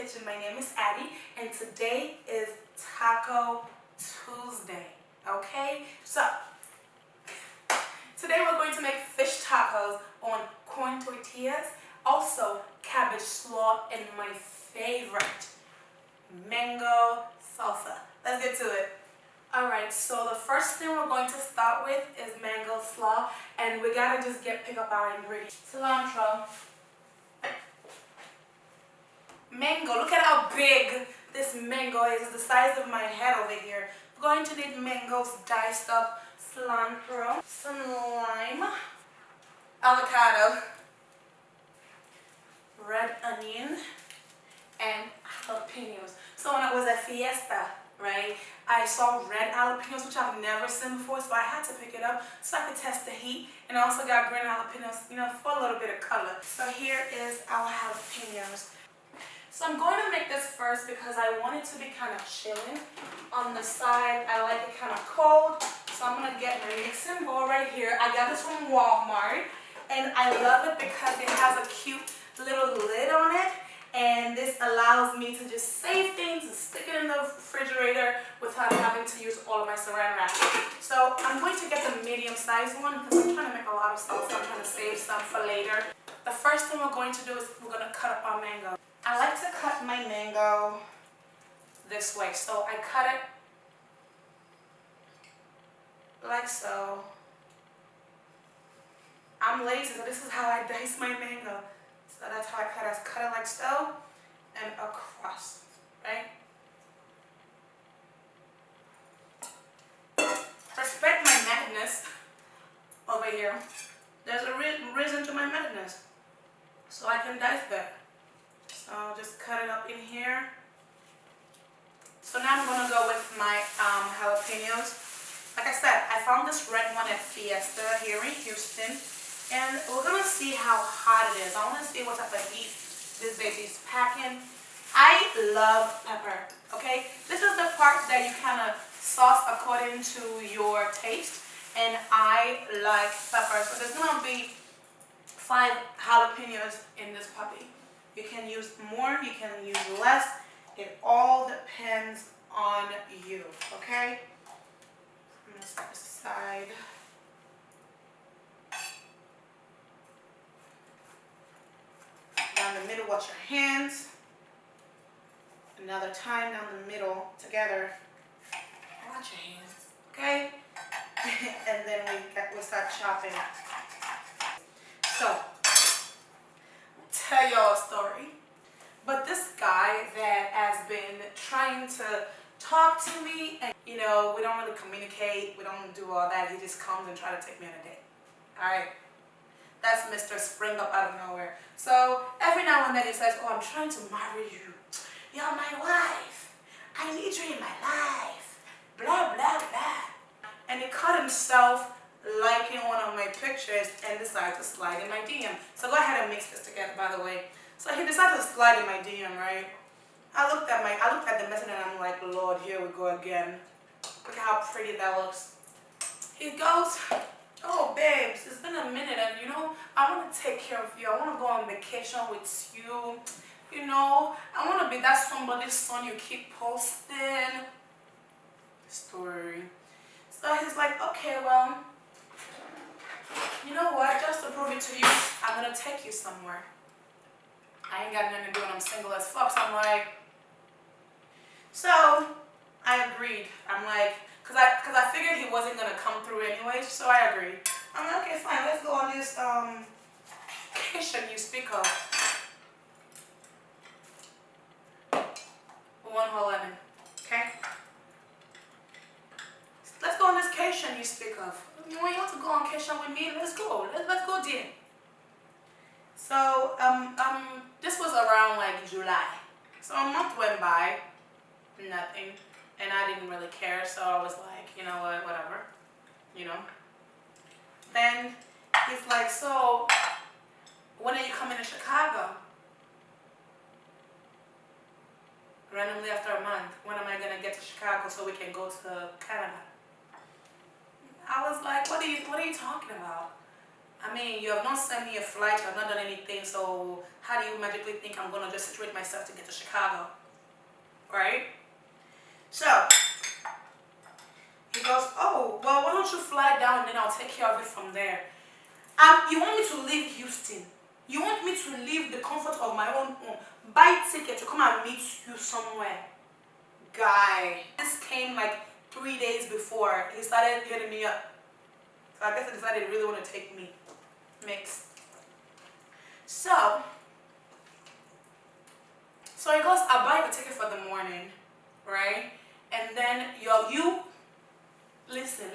kitchen. My name is Addie, and today is Taco Tuesday. Okay, so today we're going to make fish tacos on corn tortillas, also cabbage slaw, and my favorite, mango salsa. Let's get to it. Alright, so the first thing we're going to start with is mango slaw, and we gotta just pick up our ingredients. Cilantro. Mango, look at how big this mango is. It's the size of my head over here. We're going to need mangoes diced up, cilantro, some lime, avocado, red onion, and jalapeños. So when I was at Fiesta, right, I saw red jalapeños, which I've never seen before, so I had to pick it up so I could test the heat. And I also got green jalapeños, for a little bit of color. So here is our jalapeños. So I'm going to make this first because I want it to be kind of chilling on the side. I like it kind of cold. So I'm going to get my mixing bowl right here. I got this from Walmart, and I love it because it has a cute little lid on it. And this allows me to just save things and stick it in the refrigerator without having to use all of my saran wrap. So I'm going to get the medium-sized one because I'm trying to make a lot of salsa. I'm trying to save some for later. The first thing we're going to do is we're going to cut up our mango. I like to cut my mango this way. So I cut it like so. I'm lazy, so this is how I dice my mango. So that's how I cut it. I cut it like so and across, right? Respect my madness over here. There's a reason to my madness. So I can dice better. So I'll just cut it up in here. So now I'm going to go with my jalapeños. Like I said, I found this red one at Fiesta here in Houston. And we're going to see how hot it is. I want to see what type of heat this baby's packing. I love pepper, okay? This is the part that you kind of sauce according to your taste. And I like pepper. So there's going to be 5 jalapeños in this puppy. You can use more, you can use less. It all depends on you, okay? I'm going to set this aside. Down the middle, watch your hands. Another time down the middle, together. Watch your hands, okay? And then we'll start chopping. So, tell y'all a story. But this guy that has been trying to talk to me, and we don't really communicate, we don't do all that. He just comes and tries to take me on a date. Alright? That's Mr. Spring Up out of nowhere. So every now and then he says, "Oh, I'm trying to marry you. You're my wife. I need you in my life. Blah, blah, blah." And he caught himself liking one of my pictures and decided to slide in my DM. So go ahead and mix this together, by the way. So he decided to slide in my DM, right? I looked at the message and I'm like, Lord, here we go again. Look at how pretty that looks. He goes, "Oh, babes, it's been a minute, and I want to take care of you. I want to go on vacation with you. I want to be that somebody's son you keep posting." Story. So he's like, "Okay, well, you know what? Just to prove it to you, I'm going to take you somewhere. I ain't got nothing to do and I'm single as fuck." So I'm like, so I agreed. I'm like, Cause I figured he wasn't gonna come through anyway, so I agreed. I'm like, okay, fine, let's go on this vacation you speak of. 1 whole lemon, okay? Let's go on this vacation you speak of. You want to go on vacation with me? Let's go. Let's go, dear. So this was around like July. So a month went by, nothing. And I didn't really care, so I was like, you know what, whatever, Then he's like, "So, when are you coming to Chicago?" Randomly after a month, when am I gonna get to Chicago so we can go to Canada? I was like, what are you talking about? I mean, you have not sent me a flight, you have not done anything, so how do you magically think I'm gonna just situate myself to get to Chicago? Right? So, he goes, oh, well, why don't you fly down and then I'll take care of it from there. You want me to leave Houston. You want me to leave the comfort of my own home, buy ticket to come and meet you somewhere. Guy, this came like 3 days before he started hitting me up. So I guess I decided he really want to take me. Mix. So he goes, I'll buy a ticket for the morning, right? And then you listen.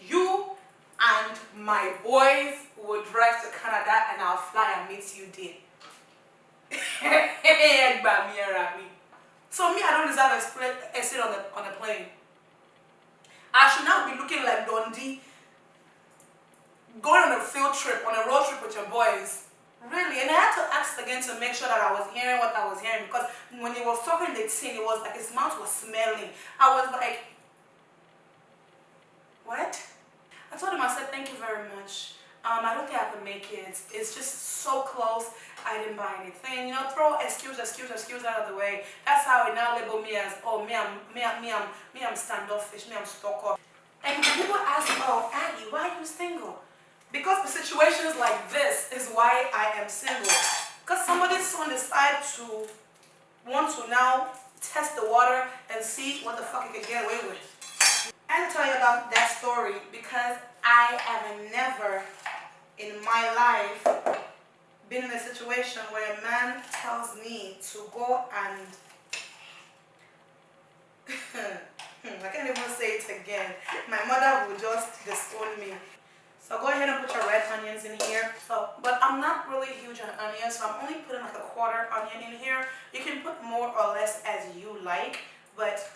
You and my boys will drive to Canada and I'll fly and meet you there. So me, I don't deserve a seat on the plane. I should not be looking like Dundee, going on a field trip, on a road trip with your boys. Really? And I had to ask again to make sure that I was hearing what I was hearing, because when he was talking the thing, it was like his mouth was smelling. I was like, what? I told him, I said, thank you very much. I don't think I can make it. It's just so close. I didn't buy anything. You know, throw excuse out of the way. That's how he now label me as, oh, me, I'm standoffish, me, I'm stuck up. And when people ask, oh, Aggie, why are you single? Because the situations like this is why I am single. Because somebody's son decided to want to now test the water and see what the fuck he can get away with. I had to tell you about that story because I have never in my life been in a situation where a man tells me to go and I can't even say it again. My mother will just disown me. So go ahead and put your red onions in here. But I'm not really huge on onions, so I'm only putting like a quarter onion in here. You can put more or less as you like, but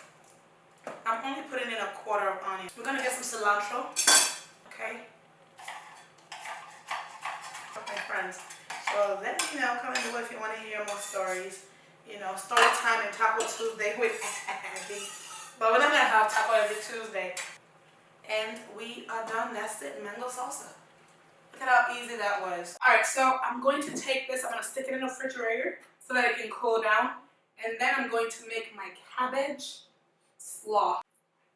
I'm only putting in a quarter of onion. We're gonna get some cilantro, okay? My friends. So let me know, comment below if you want to hear more stories. You know, story time and Taco Tuesday with Abby. But we're not gonna have taco every Tuesday. And we are done. That's it. Mango salsa. Look at how easy that was. Alright, so I'm going to take this, I'm going to stick it in the refrigerator so that it can cool down. And then I'm going to make my cabbage slaw.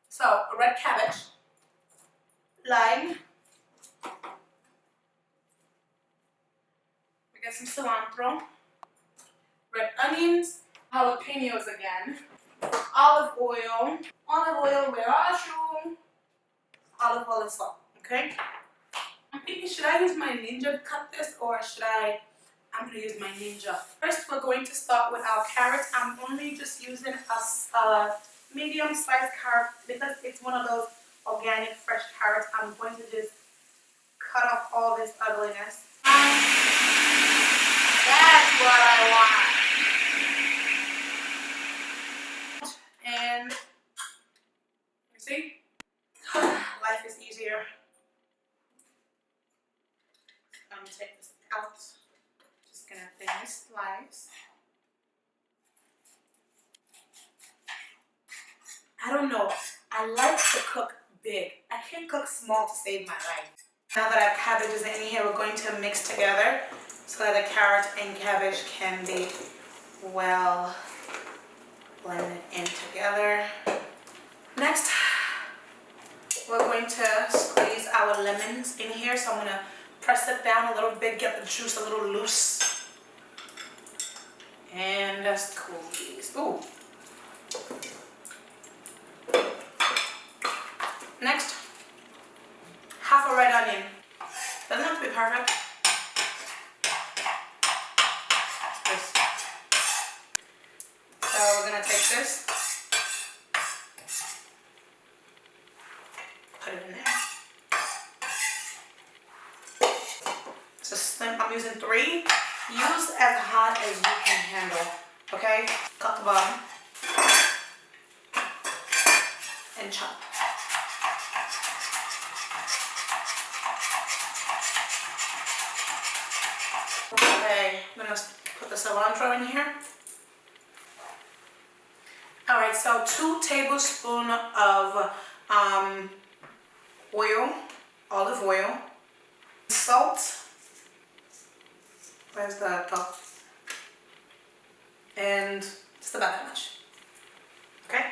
So, a red cabbage, lime, we get some cilantro, red onions, jalapeños again, olive oil, where are you? Olive oil and salt, okay? I'm thinking, should I use my ninja to cut this or I'm going to use my ninja. First, we're going to start with our carrots. I'm only just using a medium-sized carrot because it's one of those organic fresh carrots. I'm going to just cut off all this ugliness. That's what I want. And you see? Life is easier. I'm going to take this out. Just going to thinly slice. I don't know. I like to cook big. I can't cook small to save my life. Now that our cabbage is in here, we're going to mix together so that the carrot and cabbage can be well blended in together. Next, we're going to squeeze our lemons in here. So I'm going to press it down a little bit, get the juice a little loose. And let's cool these. Ooh. Next, half a red onion. Doesn't have to be perfect. Just. So we're gonna take this, put it in there. It's a slim. I'm using 3. Use as hot as you can handle. Okay. Cut the bottom and chop. Okay, I'm gonna put the cilantro in here. Alright, so 2 tablespoons of oil, olive oil. Salt. Where's the top? And just about that much. Okay?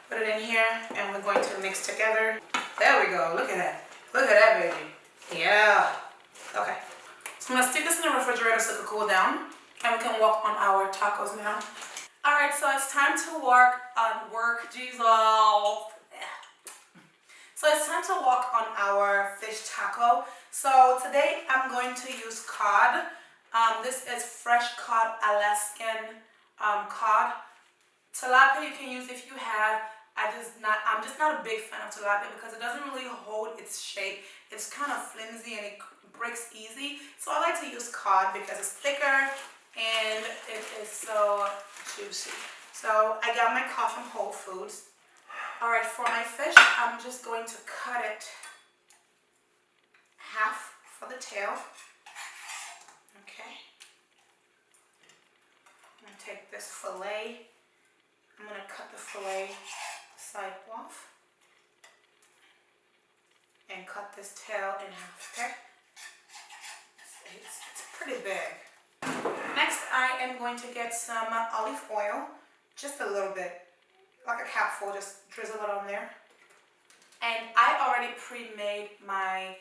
Put it in here and we're going to mix together. There we go. Look at that. Look at that, baby. Yeah. Okay. So I'm going to stick this in the refrigerator so it can cool down. And we can work on our tacos now. Alright, so it's time to work. Jesus. So it's time to work on our fish taco. So today I'm going to use cod. This is fresh cod, Alaskan cod. Tilapia you can use if you have. I'm just not a big fan of tilapia because it doesn't really hold its shape. It's kind of flimsy and it breaks easy. So I like to use cod because it's thicker and it is so juicy. So I got my cod from Whole Foods. Alright, for my fish, I'm just going to cut it half for the tail. Okay. I'm going to take this fillet. I'm going to cut the fillet side off. And cut this tail in half, okay? It's pretty big. Next, I am going to get some olive oil. Just a little bit. Like a capful, just drizzle it on there. And I already pre-made my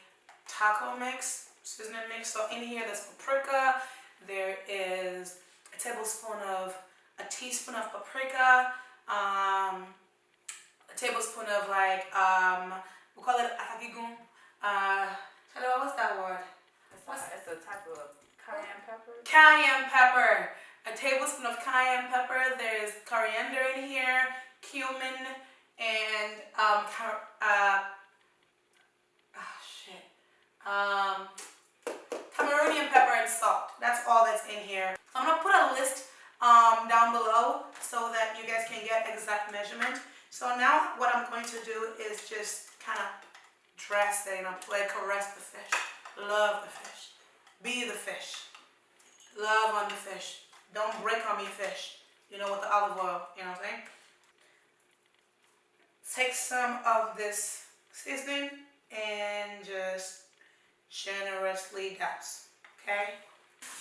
taco mix, seasoning mix. So in here there's paprika, there is a teaspoon of paprika, a tablespoon of we call it afagigun. What's that word? It's a type of cayenne pepper. Cayenne pepper. A tablespoon of cayenne pepper. There's coriander in here, cumin, and Cameroonian pepper and salt. That's all that's in here. So I'm gonna put a list down below so that you guys can get exact measurement. So now what I'm going to do is just kind of dress it, caress the fish. Love the fish. Be the fish. Love on the fish. Don't break on me, fish. You know, with the olive oil, you know what I'm saying? Take some of this seasoning and just generously douse, okay?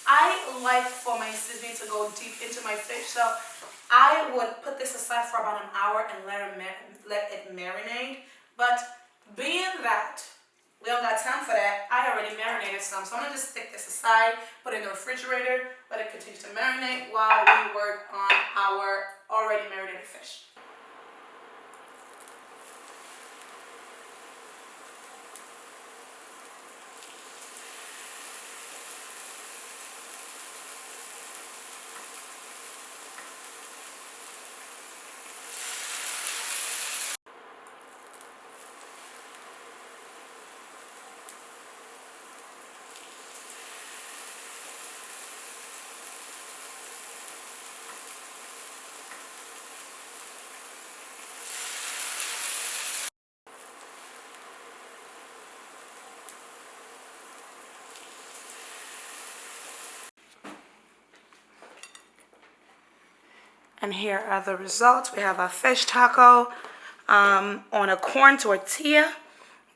I like for my seasoning to go deep into my fish, so I would put this aside for about an hour and let it marinate. But being that we don't got time for that, I already marinated some, so I'm gonna just stick this aside, put it in the refrigerator, let it continue to marinate while we work on our already marinated fish. And here are the results. We have a fish taco on a corn tortilla.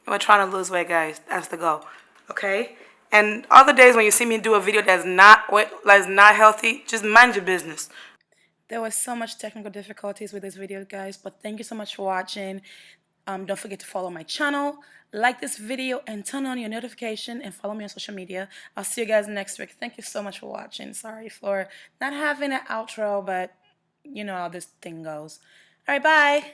We're trying to lose weight, guys. That's the goal. Okay? And other days when you see me do a video that's not healthy, just mind your business. There was so much technical difficulties with this video, guys, but thank you so much for watching. Don't forget to follow my channel, like this video, and turn on your notification and follow me on social media. I'll see you guys next week. Thank you so much for watching. Sorry for not having an outro, but you know how this thing goes. All right, bye.